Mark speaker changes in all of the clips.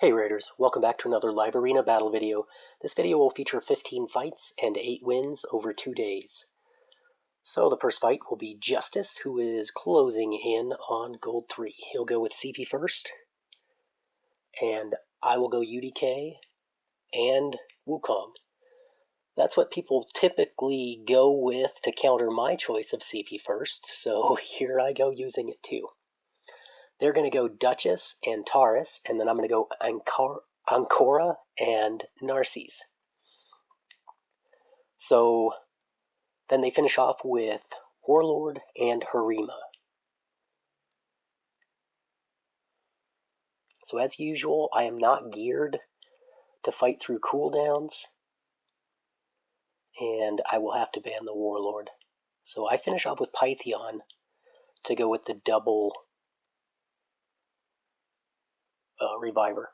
Speaker 1: Hey Raiders, welcome back to another live arena battle video. This video will feature 15 fights and 8 wins over 2 days. So the first fight will be Justice, who is closing in on gold 3. He'll go with Sifi first, and I will go UDK and Wukong. That's what people typically go with to counter my choice of Sifi first, so here I go using it too. They're going to go Duchess and Taurus, and then I'm going to go Ancora and Narcisse. So then they finish off with Warlord and Harima. So as usual, I am not geared to fight through cooldowns, and I will have to ban the Warlord. So I finish off with Pythion to go with the double Reviver.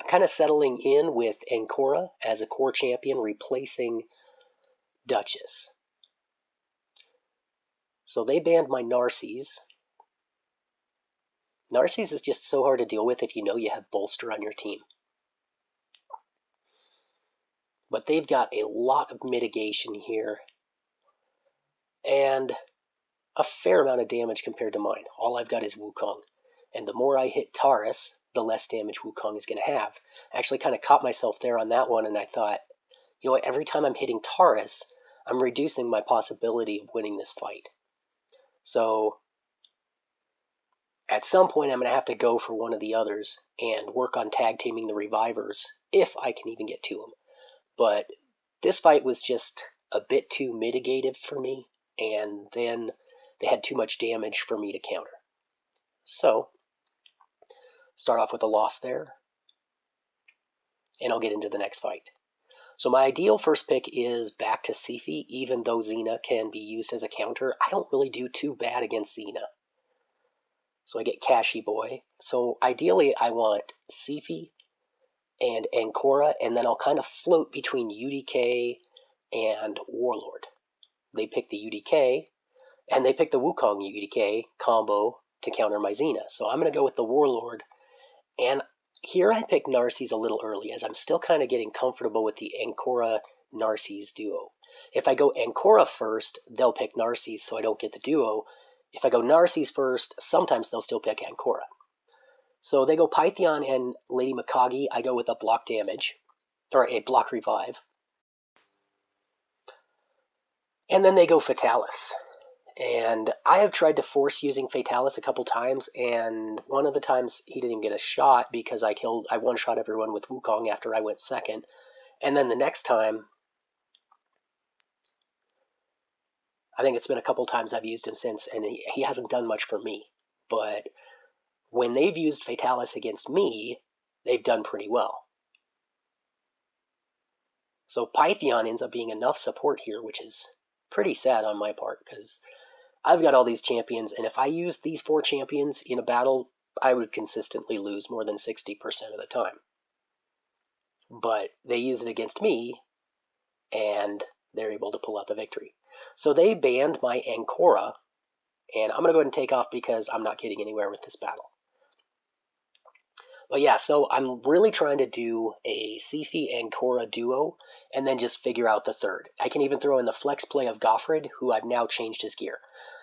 Speaker 1: I'm kind of settling in with Ancora as a core champion, replacing Duchess. So they banned my Narcisse. Narcisse is just so hard to deal with if you know you have Bolster on your team. But they've got a lot of mitigation here, and a fair amount of damage compared to mine. All I've got is Wukong. And the more I hit Taurus, the less damage Wukong is going to have. I actually kind of caught myself there on that one, and I thought, you know what, every time I'm hitting Taurus, I'm reducing my possibility of winning this fight. So at some point, I'm going to have to go for one of the others and work on tag teaming the Revivers, if I can even get to them. But this fight was just a bit too mitigative for me, and then they had too much damage for me to counter. So start off with a loss there, and I'll get into the next fight. So my ideal first pick is back to Sifi, even though Xena can be used as a counter. I don't really do too bad against Xena. So I get Kashi Boy. So ideally I want Sifi and Ancora, and then I'll kind of float between UDK and Warlord. They pick the UDK, and they pick the Wukong UDK combo to counter my Xena. So I'm going to go with the Warlord. And here I picked Narcisse a little early, as I'm still kind of getting comfortable with the Ancora-Narcisse duo. If I go Ancora first, they'll pick Narcisse, so I don't get the duo. If I go Narcisse first, sometimes they'll still pick Ancora. So they go Pythion and Lady Mikage. I go with a block damage, or a block revive. And then they go Fatalis. And I have tried to force using Fatalis a couple times, and one of the times he didn't get a shot because I one-shot everyone with Wukong after I went second. And then the next time, I think it's been a couple times I've used him since, and he hasn't done much for me. But when they've used Fatalis against me, they've done pretty well. So Pythion ends up being enough support here, which is pretty sad on my part, because I've got all these champions, and if I used these 4 champions in a battle, I would consistently lose more than 60% of the time. But they use it against me, and they're able to pull out the victory. So they banned my Ancora, and I'm going to go ahead and take off because I'm not getting anywhere with this battle. But yeah, so I'm really trying to do a Sifi-Ancora duo, and then just figure out the third. I can even throw in the flex play of Goffred, who I've now changed his gear.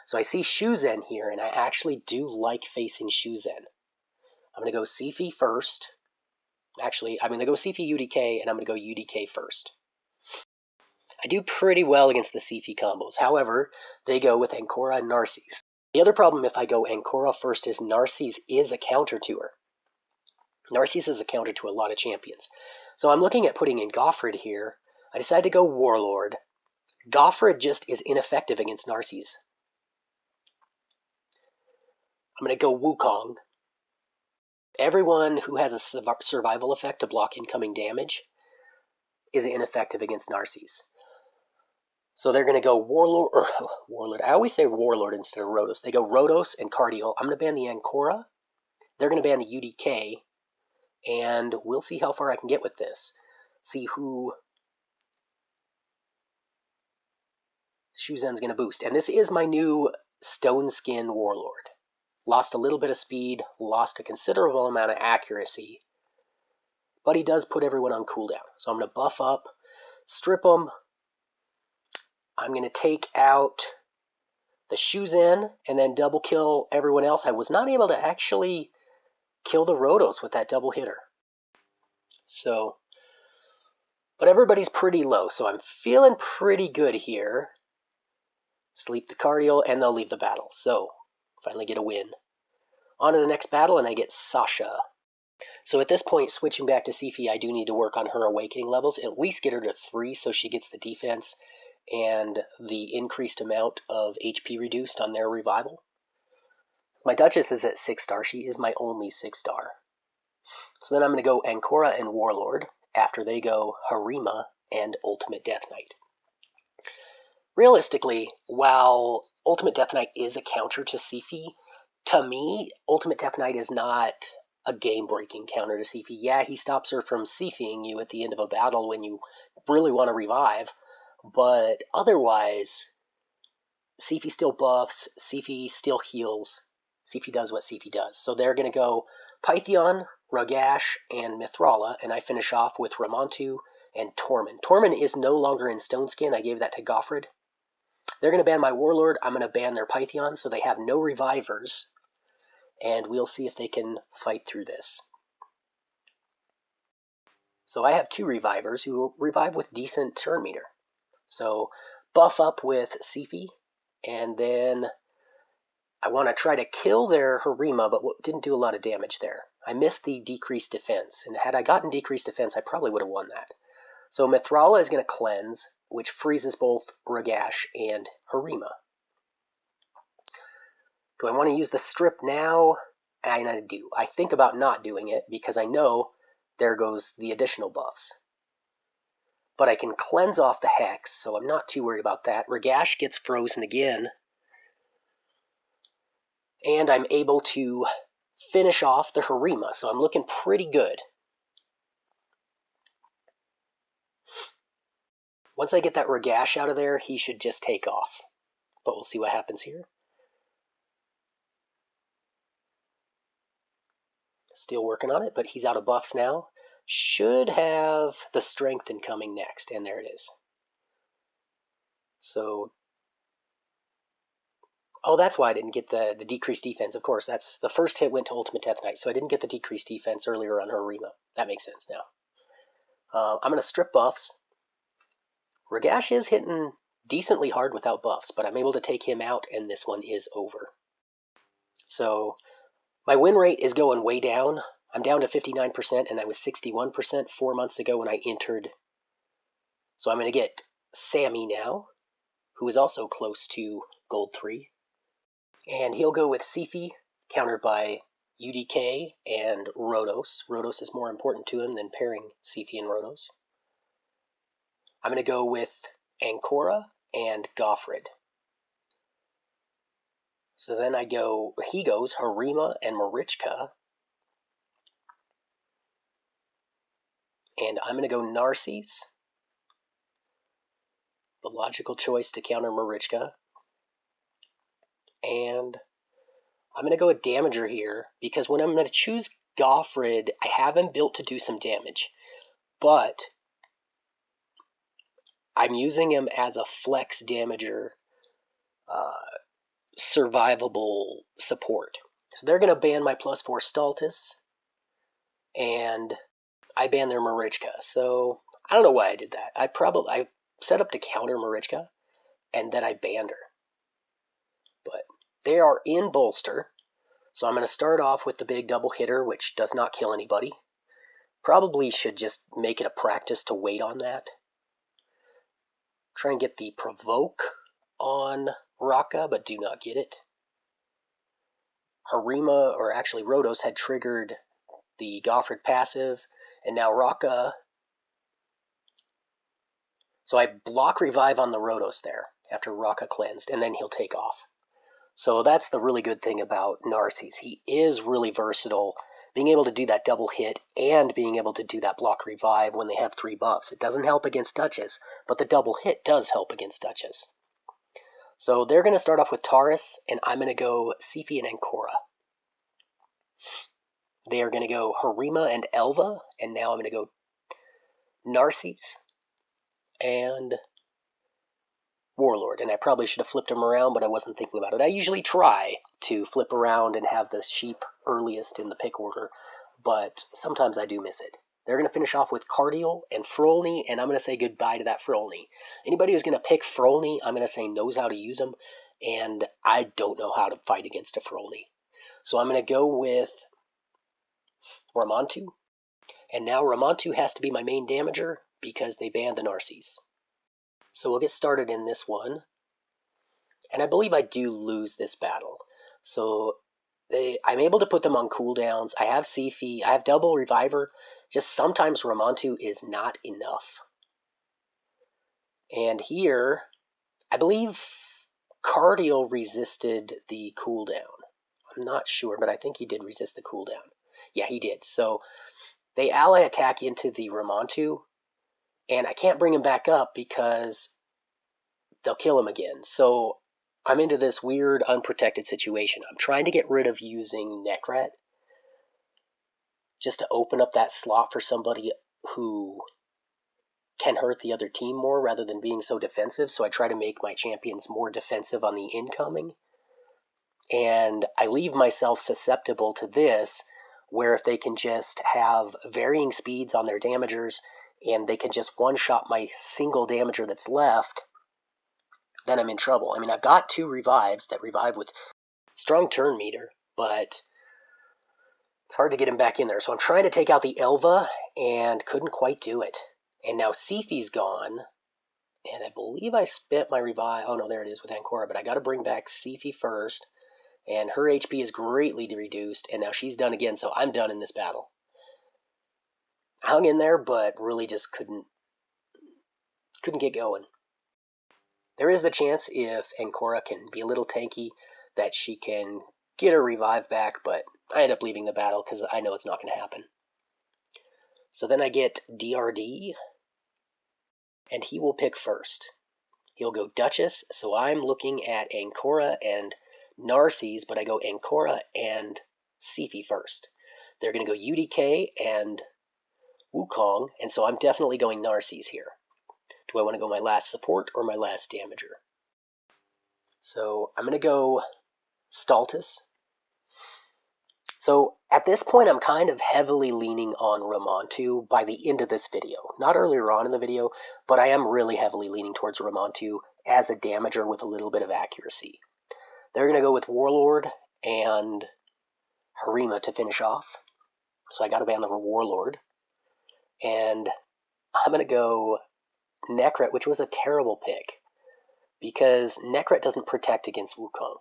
Speaker 1: So I see Shuzen here, and I actually do like facing Shuzen. I'm going to go Sifi first. Actually, I'm going to go Sifi UDK, and I'm going to go UDK first. I do pretty well against the Sifi combos. However, they go with Ancora and Narcisse. The other problem if I go Ancora first is Narcisse is a counter to her. Narcisse is a counter to a lot of champions. So I'm looking at putting in Goffred here. I decided to go Warlord. Goffred just is ineffective against Narcisse. I'm going to go Wukong. Everyone who has a survival effect to block incoming damage is ineffective against Narcisse. So they're going to go Warlord. I always say Warlord instead of Rotos. They go Rotos and Cardio. I'm going to ban the Ancora. They're going to ban the UDK. And we'll see how far I can get with this. See who Shuzen's going to boost. And this is my new Stone Skin Warlord. lost a little bit of speed, lost a considerable amount of accuracy, but he does put everyone on cooldown. So I'm going to buff up, strip him. I'm going to take out the Shuzan and then double kill everyone else. I was not able to actually kill the Rotos with that double hitter. So, but everybody's pretty low, so I'm feeling pretty good here. Sleep the Cardial, and they'll leave the battle. So, finally get a win. On to the next battle, and I get Sasha. So at this point, switching back to Sifi, I do need to work on her awakening levels, at least get her to 3 so she gets the defense and the increased amount of HP reduced on their revival. My Duchess is at 6-star. She is my only 6-star. So then I'm going to go Ancora and Warlord. After they go Harima and Ultimate Death Knight. Realistically, while Ultimate Death Knight is a counter to Sifi, to me, Ultimate Death Knight is not a game-breaking counter to Sifi. Yeah, he stops her from Sifiing you at the end of a battle when you really want to revive, but otherwise, Sifi still buffs, Sifi still heals, Sifi does what Sifi does. So they're going to go Pythion, Ragash, and Mithrala, and I finish off with Ramantu and Tormund. Tormund is no longer in Stone Skin. I gave that to Goffred. They're going to ban my Warlord. I'm going to ban their Pythion, so they have no revivers, and we'll see if they can fight through this. So I have 2 revivers who revive with decent turn meter. So buff up with Sifi, and then I want to try to kill their Harima, but didn't do a lot of damage there. I missed the decreased defense, and had I gotten decreased defense, I probably would have won that. So Mithrala is going to cleanse, which freezes both Ragash and Harima. Do I want to use the strip now? I do. I think about not doing it, because I know there goes the additional buffs. But I can cleanse off the Hex, so I'm not too worried about that. Ragash gets frozen again. And I'm able to finish off the Harima, so I'm looking pretty good. Once I get that Ragash out of there, he should just take off. But we'll see what happens here. Still working on it, but he's out of buffs now. Should have the Strength incoming next, and there it is. So, oh, that's why I didn't get the decreased defense. Of course, that's the first hit went to Ultimate Death Knight, so I didn't get the decreased defense earlier on Harima. That makes sense now. I'm going to strip buffs. Ragash is hitting decently hard without buffs, but I'm able to take him out, and this one is over. So my win rate is going way down. I'm down to 59%, and I was 61% 4 months ago when I entered. So I'm going to get Sammy now, who is also close to Gold 3. And he'll go with Sifi, countered by UDK and Rotos. Rotos is more important to him than pairing Sifi and Rotos. I'm going to go with Ancora and Goffred. So then he goes Harima and Marichka. And I'm going to go Narses. The logical choice to counter Marichka. And I'm going to go a Damager here, because when I'm going to choose Goffred, I have him built to do some damage. But I'm using him as a flex Damager survivable support. So they're going to ban my +4 Stultus, and I ban their Marichka. So I don't know why I did that. I set up to counter Marichka, and then I banned her. But they are in bolster, so I'm going to start off with the big double hitter, which does not kill anybody. Probably should just make it a practice to wait on that. Try and get the provoke on Raka, but do not get it. Harima, or actually Rotos, had triggered the Goffred passive, and now Raka. So I block revive on the Rotos there after Raka cleansed, and then he'll take off. So that's the really good thing about Narses. He is really versatile, being able to do that double hit and being able to do that block revive when they have 3 buffs. It doesn't help against Duchess, but the double hit does help against Duchess. So they're going to start off with Taurus, and I'm going to go Sifi and Ancora. They are going to go Harima and Elva, and now I'm going to go Narcisse and Warlord. And I probably should have flipped them around, but I wasn't thinking about it. I usually try to flip around and have the sheep earliest in the pick order, but sometimes I do miss it. They're going to finish off with Cardial and Frolny, and I'm going to say goodbye to that Frolny. Anybody who's going to pick Frolny, I'm going to say knows how to use them, and I don't know how to fight against a Frolny. So I'm going to go with Ramantu, and now Ramantu has to be my main damager because they banned the Narcisse. So we'll get started in this one, and I believe I do lose this battle. So I'm able to put them on cooldowns. I have Sifi, I have double reviver. Just sometimes Ramantu is not enough. And here, I believe Cardial resisted the cooldown. I'm not sure, but I think he did resist the cooldown. Yeah, he did. So they ally attack into the Ramantu, and I can't bring him back up because they'll kill him again. So I'm into this weird unprotected situation. I'm trying to get rid of using Nekret just to open up that slot for somebody who can hurt the other team more rather than being so defensive. So I try to make my champions more defensive on the incoming. And I leave myself susceptible to this, where if they can just have varying speeds on their damagers and they can just one-shot my single damager that's left, then I'm in trouble. I mean, I've got 2 revives that revive with strong turn meter, but it's hard to get him back in there. So I'm trying to take out the Elva and couldn't quite do it. And now Sifi's gone, and I believe I spent my revive. Oh no, there it is with Ancora, but I got to bring back Sifi first, and her HP is greatly reduced, and now she's done again, so I'm done in this battle. I hung in there, but really just couldn't get going. There is the chance if Ancora can be a little tanky that she can get her revive back, but I end up leaving the battle because I know it's not going to happen. So then I get DRD, and he will pick first. He'll go Duchess, so I'm looking at Ancora and Narcisse, but I go Ancora and Sifi first. They're going to go UDK and Wukong, and so I'm definitely going Narcisse here. Do I want to go my last support or my last damager? So I'm going to go Stultus. So at this point, I'm kind of heavily leaning on Ramantu by the end of this video. Not earlier on in the video, but I am really heavily leaning towards Ramantu as a damager with a little bit of accuracy. They're going to go with Warlord and Harima to finish off. So I got to ban the Warlord. And I'm going to go Nekret, which was a terrible pick, because Nekret doesn't protect against Wukong.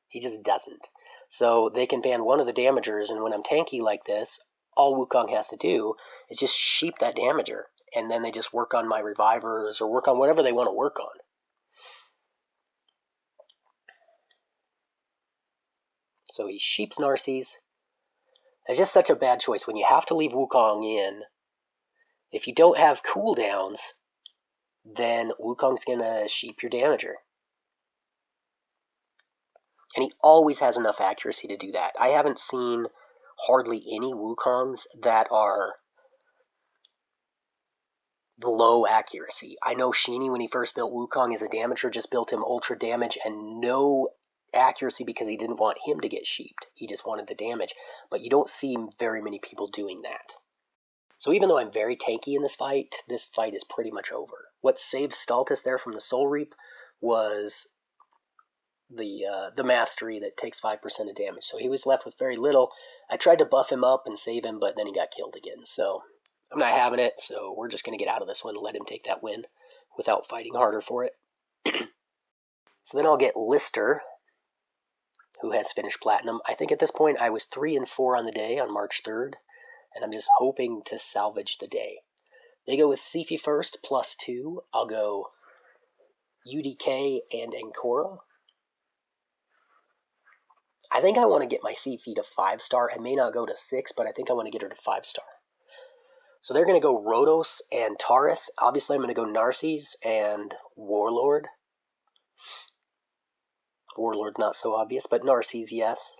Speaker 1: He just doesn't. So they can ban one of the damagers, and when I'm tanky like this, all Wukong has to do is just sheep that damager, and then they just work on my revivers or work on whatever they want to work on. So he sheeps Narcisse. It's just such a bad choice when you have to leave Wukong in. If you don't have cooldowns, then Wukong's going to sheep your damager. And he always has enough accuracy to do that. I haven't seen hardly any Wukongs that are low accuracy. I know Sheeny, when he first built Wukong as a damager, just built him ultra damage and no accuracy because he didn't want him to get sheeped. He just wanted the damage. But you don't see very many people doing that. So even though I'm very tanky in this fight is pretty much over. What saved Stultus there from the Soul Reap was the mastery that takes 5% of damage. So he was left with very little. I tried to buff him up and save him, but then he got killed again. So I'm not having it, so we're just going to get out of this one and let him take that win without fighting harder for it. So then I'll get Lister, who has finished Platinum. I think at this point I was 3 and 4 on the day on March 3rd, and I'm just hoping to salvage the day. They go with Sifi first, +2. I'll go UDK and Ancora. I think I want to get my Sifi to 5-star. I may not go to 6, but I think I want to get her to 5-star. So they're going to go Rhodos and Taurus. Obviously, I'm going to go Narcisse and Warlord. Warlord, not so obvious, but Narcisse, yes.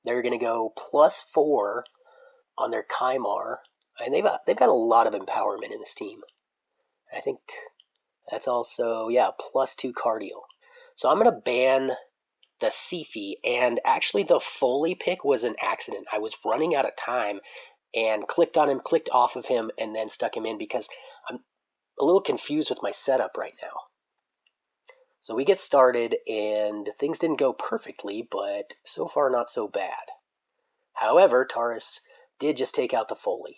Speaker 1: They're going to go +4 on their Kymar, and they've got a lot of empowerment in this team. I think that's also, yeah, +2 cardio. So I'm going to ban the Sifi, and actually the Foley pick was an accident. I was running out of time and clicked on him, clicked off of him, and then stuck him in because I'm a little confused with my setup right now. So we get started, and things didn't go perfectly, but so far not so bad. However, Taurus did just take out the Foley.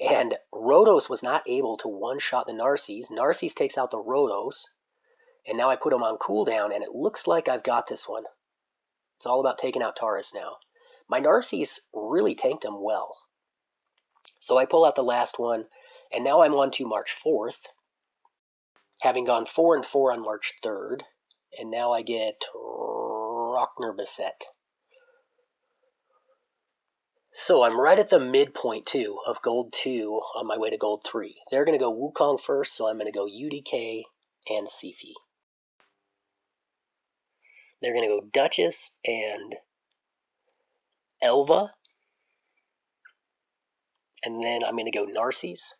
Speaker 1: And Rotos was not able to one-shot the Narcies. Narcies takes out the Rotos, and now I put him on cooldown, and it looks like I've got this one. It's all about taking out Taurus now. My Narcies really tanked him well. So I pull out the last one, and now I'm on to March 4th, having gone 4-4 on March 3rd, and now I get Rockner Beset. So I'm right at the midpoint, too, of Gold 2 on my way to Gold 3. They're going to go Wukong first, so I'm going to go UDK and Sifi. They're going to go Duchess and Elva. And then I'm going to go Narcies.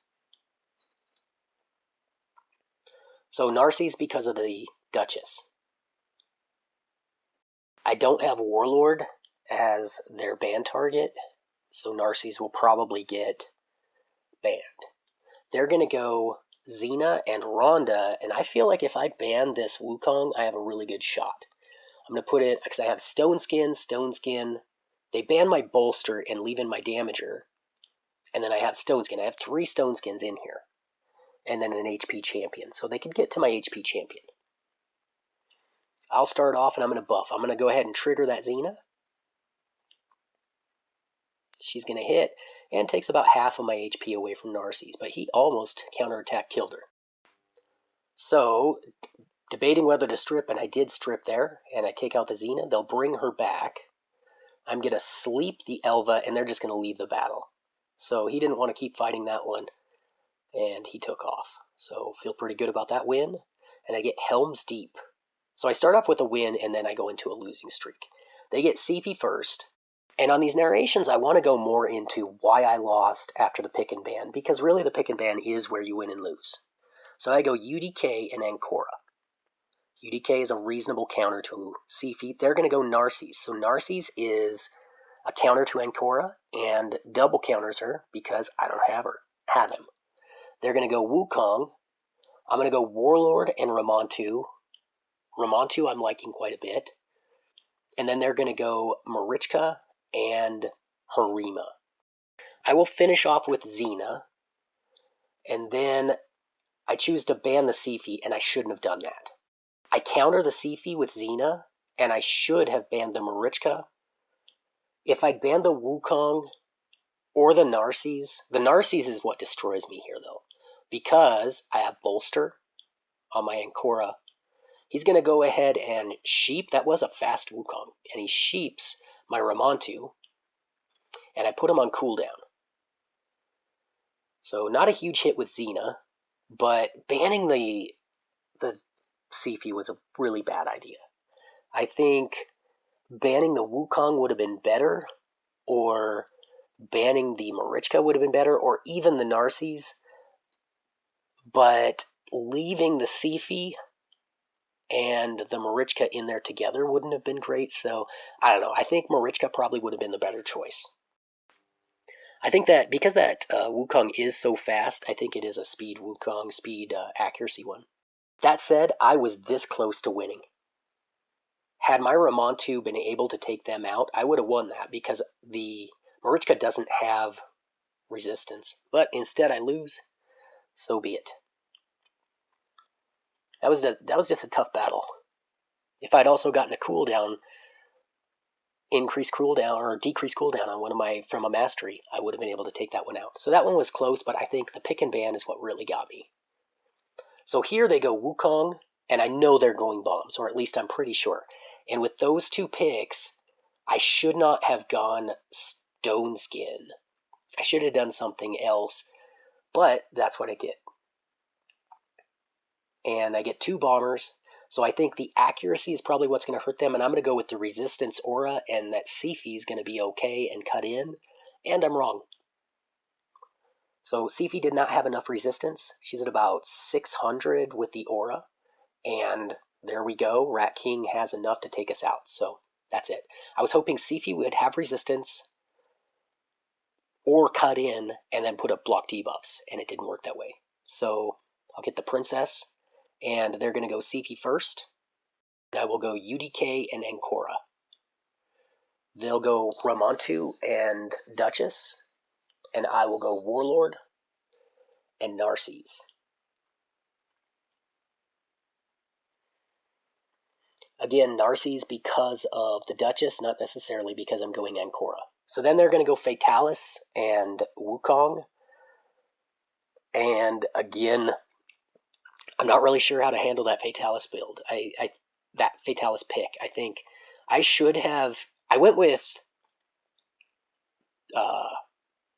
Speaker 1: So Narcies because of the Duchess. I don't have Warlord as their ban target, so Narcies will probably get banned. They're going to go Xena and Rhonda, and I feel like if I ban this Wukong, I have a really good shot. I'm going to put it, because I have Stone Skin. They ban my Bolster and leave in my Damager, and then I have Stone Skin. I have 3 Stone Skins in here, and then an HP champion, so they can get to my HP champion. I'll start off, and I'm going to buff. I'm going to go ahead and trigger that Xena. She's going to hit, and takes about half of my HP away from Narcies, but he almost counterattack killed her. So, debating whether to strip, and I did strip there, and I take out the Xena. They'll bring her back. I'm going to sleep the Elva, and they're just going to leave the battle. So he didn't want to keep fighting that one, and he took off. So feel pretty good about that win, and I get Helm's Deep. So I start off with a win, and then I go into a losing streak. They get Sifi first. And on these narrations, I want to go more into why I lost after the pick and ban, because really the pick and ban is where you win and lose. So I go UDK and Ancora. UDK is a reasonable counter to Sifi. They're going to go Narcies. So Narcies is a counter to Ancora and double counters her because I don't have him. They're going to go Wukong. I'm going to go Warlord and Ramantu. Ramantu I'm liking quite a bit. And then they're going to go Marichka and Harima. I will finish off with Xena, and then I choose to ban the Sifi, and I shouldn't have done that. I counter the Sifi with Xena, and I should have banned the Marichka. If I'd banned the Wukong or the Narcies is what destroys me here, though, because I have Bolster on my Ancora. He's going to go ahead and sheep. That was a fast Wukong, and he sheeps my Ramantu, and I put him on cooldown. So not a huge hit with Xena, but banning the Sifi was a really bad idea. I think banning the Wukong would have been better, or banning the Marichka would have been better, or even the Narcies, but leaving the Sifi and the Marichka in there together wouldn't have been great, so I don't know. I think Marichka probably would have been the better choice. I think that because that Wukong is so fast, I think it is a speed Wukong, speed accuracy one. That said, I was this close to winning. Had my Ramantu been able to take them out, I would have won that because the Marichka doesn't have resistance. But instead I lose, so be it. That was just a tough battle. If I'd also gotten a cooldown, increased cooldown or decreased cooldown on from a mastery, I would have been able to take that one out. So that one was close, but I think the pick and ban is what really got me. So here they go Wukong, and I know they're going bombs, or at least I'm pretty sure. And with those 2 picks, I should not have gone Stone Skin. I should have done something else, but that's what I did. And I get 2 bombers. So I think the accuracy is probably what's going to hurt them, and I'm going to go with the resistance aura, and that Sifi is going to be okay and cut in, and I'm wrong. So Sifi did not have enough resistance. She's at about 600 with the aura, and there we go. Rat King has enough to take us out, so that's it. I was hoping Sifi would have resistance or cut in and then put up block debuffs, and it didn't work that way. So I'll get the princess, and they're going to go Sifi first. I will go UDK and Ancora. They'll go Ramantu and Duchess, and I will go Warlord and Narcisse. Again, Narcisse because of the Duchess, not necessarily because I'm going Ancora. So then they're going to go Fatalis and Wukong. And again, I'm not really sure how to handle that Fatalis build. That Fatalis pick. I think I should have... I went with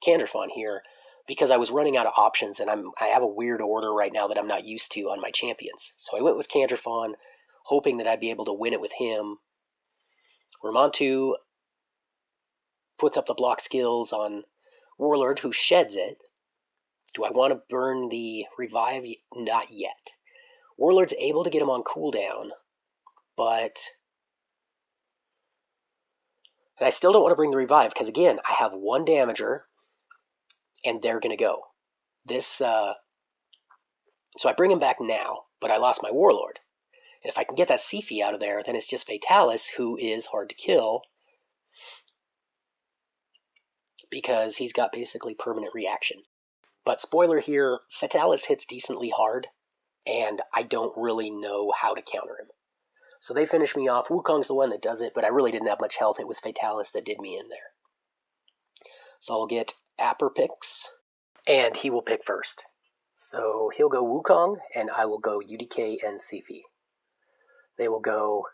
Speaker 1: Canderfon here because I was running out of options, and I have a weird order right now that I'm not used to on my champions. So I went with Canderfon, hoping that I'd be able to win it with him. Ramantu puts up the block skills on Warlord, who sheds it. Do I want to burn the revive? Not yet. Warlord's able to get him on cooldown, but... And I still don't want to bring the revive, because again, I have one damager, and they're going to go. So I bring him back now, but I lost my Warlord. And if I can get that Sifi out of there, then it's just Fatalis, who is hard to kill, because he's got basically permanent reaction. But spoiler here, Fatalis hits decently hard, and I don't really know how to counter him. So they finish me off. Wukong's the one that does it, but I really didn't have much health. It was Fatalis that did me in there. So I'll get Apper picks, and he will pick first. So he'll go Wukong, and I will go UDK and Sifi. They will go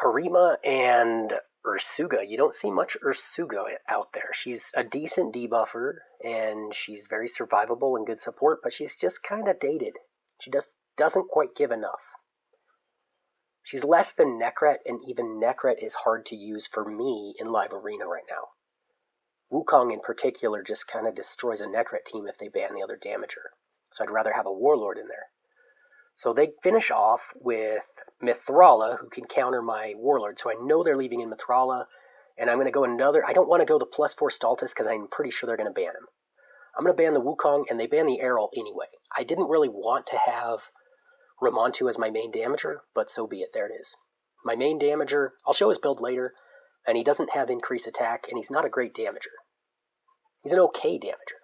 Speaker 1: Harima and Ursuga. You don't see much Ursuga out there. She's a decent debuffer, and she's very survivable and good support, but she's just kind of dated. She doesn't quite give enough. She's less than Nekret, and even Nekret is hard to use for me in Live Arena right now. Wukong in particular just kind of destroys a Nekret team if they ban the other damager. So I'd rather have a Warlord in there. So they finish off with Mithrala, who can counter my Warlord. So I know they're leaving in Mithrala, and I'm going to go another... I don't want to go the +4 Staltis because I'm pretty sure they're going to ban him. I'm going to ban the Wukong, and they ban the Errol anyway. I didn't really want to have Ramantu as my main damager, but so be it. There it is. My main damager, I'll show his build later, and he doesn't have increased attack, and he's not a great damager. He's an okay damager.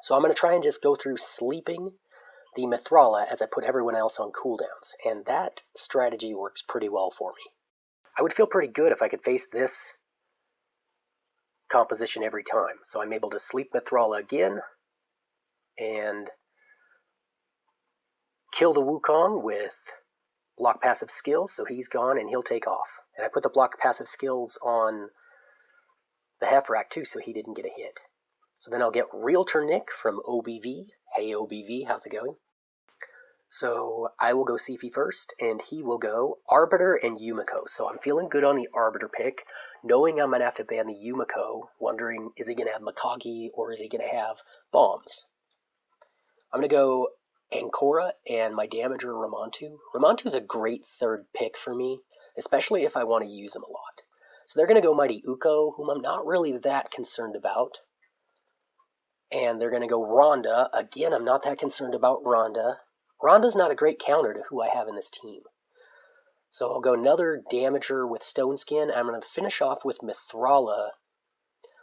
Speaker 1: So I'm going to try and just go through sleeping the Mithrala as I put everyone else on cooldowns, and that strategy works pretty well for me. I would feel pretty good if I could face this composition every time. So I'm able to sleep Mithrala again, and kill the Wukong with block passive skills, so he's gone and he'll take off. And I put the block passive skills on the Hefrak too, so he didn't get a hit. So then I'll get Realtor Nick from OBV. Hey OBV, how's it going? So I will go Sifi first, and he will go Arbiter and Yumiko. So I'm feeling good on the Arbiter pick, knowing I'm going to have to ban the Yumiko, wondering is he going to have Mikage or is he going to have bombs? I'm going to go Ancora and my damager Ramantu. Ramantu's a great third pick for me, especially if I want to use him a lot. So they're going to go Mighty Uko, whom I'm not really that concerned about. And they're going to go Rhonda. Again, I'm not that concerned about Rhonda. Rhonda's not a great counter to who I have in this team. So I'll go another damager with Stone Skin. I'm going to finish off with Mithrala,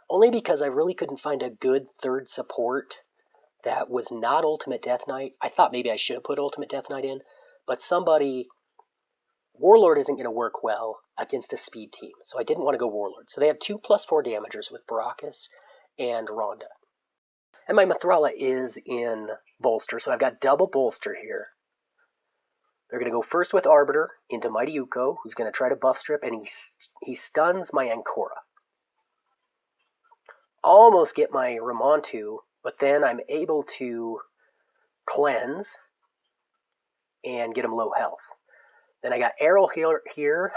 Speaker 1: only because I really couldn't find a good third support that was not Ultimate Death Knight. I thought maybe I should have put Ultimate Death Knight in, but Warlord isn't going to work well against a speed team, so I didn't want to go Warlord. So they have 2 +4 damagers with Baracus and Rhonda. And my Mithrala is in bolster, so I've got double bolster here. They're going to go first with Arbiter into Mighty Uko, who's going to try to buff strip, and he stuns my Ancora. Almost get my Ramantu, but then I'm able to cleanse and get him low health. Then I got Errol here.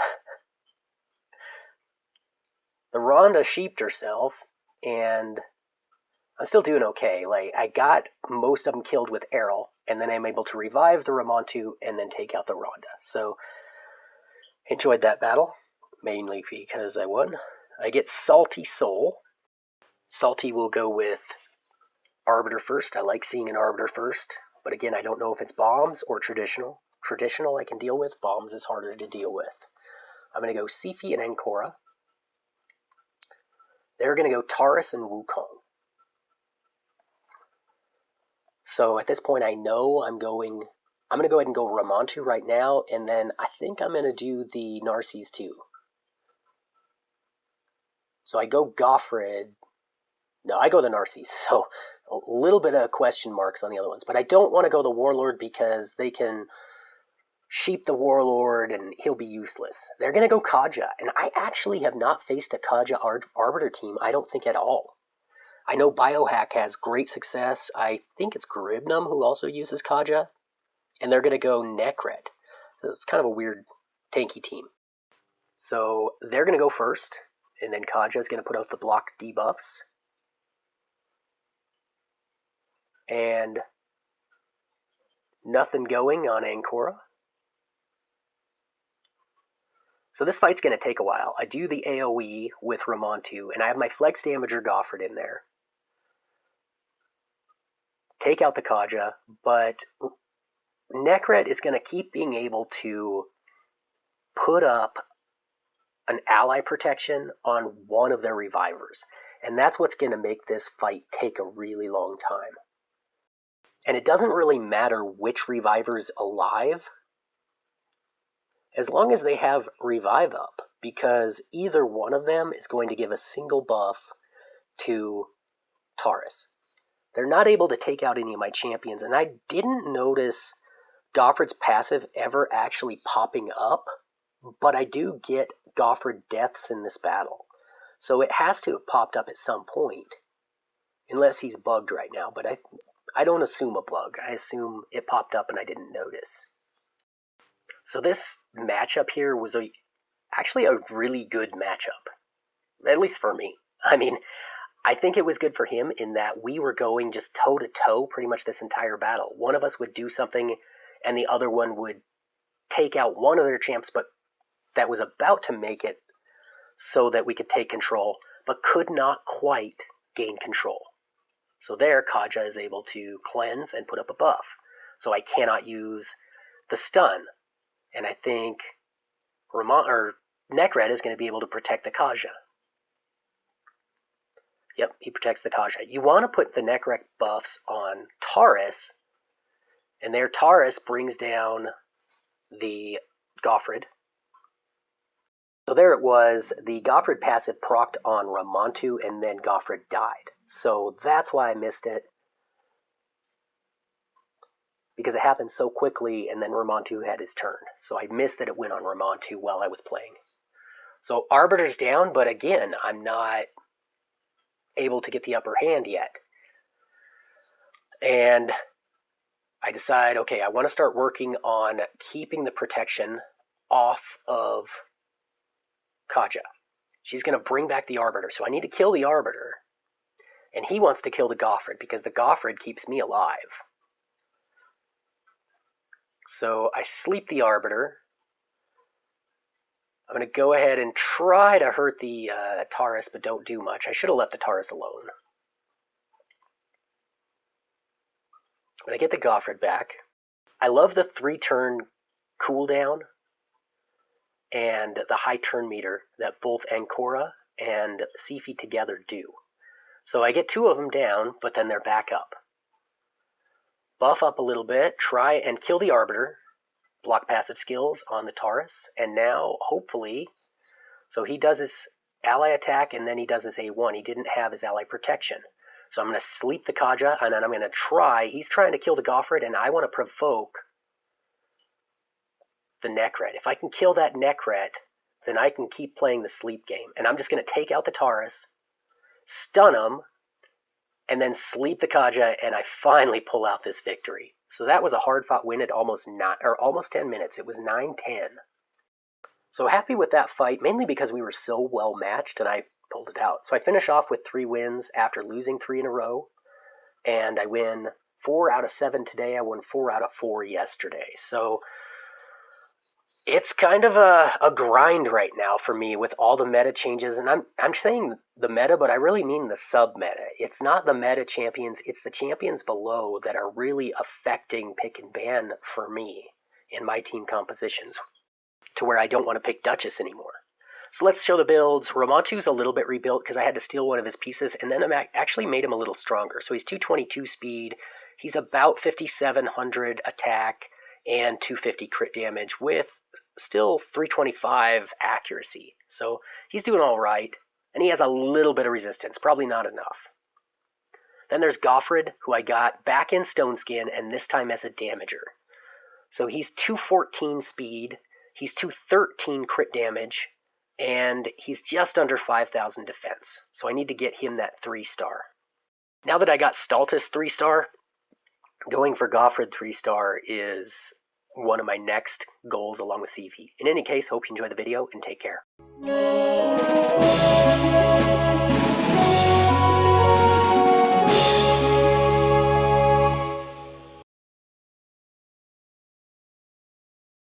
Speaker 1: The Rhonda sheeped herself, and I'm still doing okay. Like, I got most of them killed with Errol, and then I'm able to revive the Ramantu and then take out the Rhonda. So, enjoyed that battle, mainly because I won. I get Salty Soul. Salty will go with Arbiter first. I like seeing an Arbiter first, but again, I don't know if it's bombs or traditional. Traditional I can deal with, bombs is harder to deal with. I'm going to go Sifi and Ancora. They're going to go Taurus and Wukong. So at this point I know I'm going to go ahead and go Ramantu right now, and then I think I'm going to do the Narcisse too. So I go Goffred. No, I go the Narcisse, so a little bit of question marks on the other ones. But I don't want to go the Warlord because they can sheep the Warlord and he'll be useless. They're going to go Kaja, and I actually have not faced a Kaja Arbiter team, I don't think at all. I know Biohack has great success. I think it's Garibnum who also uses Kaja, and they're going to go Nekret. So it's kind of a weird tanky team. So they're going to go first, and then Kaja is going to put out the block debuffs. And nothing going on Ancora. So this fight's going to take a while. I do the AoE with Ramantu, and I have my Flex Damager Goffred in there. Take out the Kaja, but Nekret is going to keep being able to put up an ally protection on one of their revivers. And that's what's going to make this fight take a really long time. And it doesn't really matter which reviver's alive, as long as they have revive up, because either one of them is going to give a single buff to Taurus. They're not able to take out any of my champions, and I didn't notice Goffred's passive ever actually popping up, but I do get Goffred deaths in this battle. So it has to have popped up at some point, unless he's bugged right now, but I don't assume a bug. I assume it popped up and I didn't notice. So this matchup here was actually a really good matchup, at least for me. I mean, I think it was good for him in that we were going just toe-to-toe pretty much this entire battle. One of us would do something, and the other one would take out one of their champs, but that was about to make it so that we could take control, but could not quite gain control. So there, Kaja is able to cleanse and put up a buff. So I cannot use the stun. And I think Nekret is going to be able to protect the Kaja. Yep, he protects the Kaja. You want to put the Nekret buffs on Taurus, and there Taurus brings down the Goffred. So there it was. The Goffred passive procced on Ramantu, and then Goffred died. So that's why I missed it. Because it happened so quickly, and then Ramantu had his turn. So I missed that it went on Ramantu while I was playing. So Arbiter's down, but again, I'm not able to get the upper hand yet. And I decide, okay, I want to start working on keeping the protection off of Kaja. She's going to bring back the Arbiter, so I need to kill the Arbiter. And he wants to kill the Goffred, because the Goffred keeps me alive. So I sleep the Arbiter. I'm going to go ahead and try to hurt the Taurus, but don't do much. I should have left the Taurus alone. But I get the Goffred back. I love the 3-turn cooldown and the high turn meter that both Ancora and Sifi together do. So I get 2 of them down, but then they're back up. Buff up a little bit, try and kill the Arbiter, block passive skills on the Taurus, and now, hopefully, so he does his ally attack and then he does his A1. He didn't have his ally protection. So I'm going to sleep the Kaja, and then I'm going to try, he's trying to kill the Goffred, and I want to provoke the Nekret. If I can kill that Nekret, then I can keep playing the sleep game. And I'm just going to take out the Taurus, stun him, and then sleep the Kaja, and I finally pull out this victory. So that was a hard-fought win at almost 10 minutes. It was 9-10. So happy with that fight, mainly because we were so well matched and I pulled it out. So I finish off with 3 wins after losing 3 in a row, and I win 4 out of 7 today. I won 4 out of 4 yesterday. So it's kind of a grind right now for me with all the meta changes, and I'm saying the meta, but I really mean the sub-meta. It's not the meta champions, it's the champions below that are really affecting pick and ban for me in my team compositions, to where I don't want to pick Duchess anymore. So let's show the builds. Ramantu's a little bit rebuilt because I had to steal one of his pieces, and then I actually made him a little stronger. So he's 222 speed, he's about 5700 attack, and 250 crit damage with still 325 accuracy. So he's doing all right, and he has a little bit of resistance, probably not enough. Then there's Goffred, who I got back in Stone Skin, and this time as a damager. So he's 214 speed, he's 213 crit damage, and he's just under 5,000 defense. So I need to get him that 3-star. Now that I got Staltus 3-star, going for Goffred 3-star is one of my next goals along with CV. In any case, hope you enjoy the video and take care.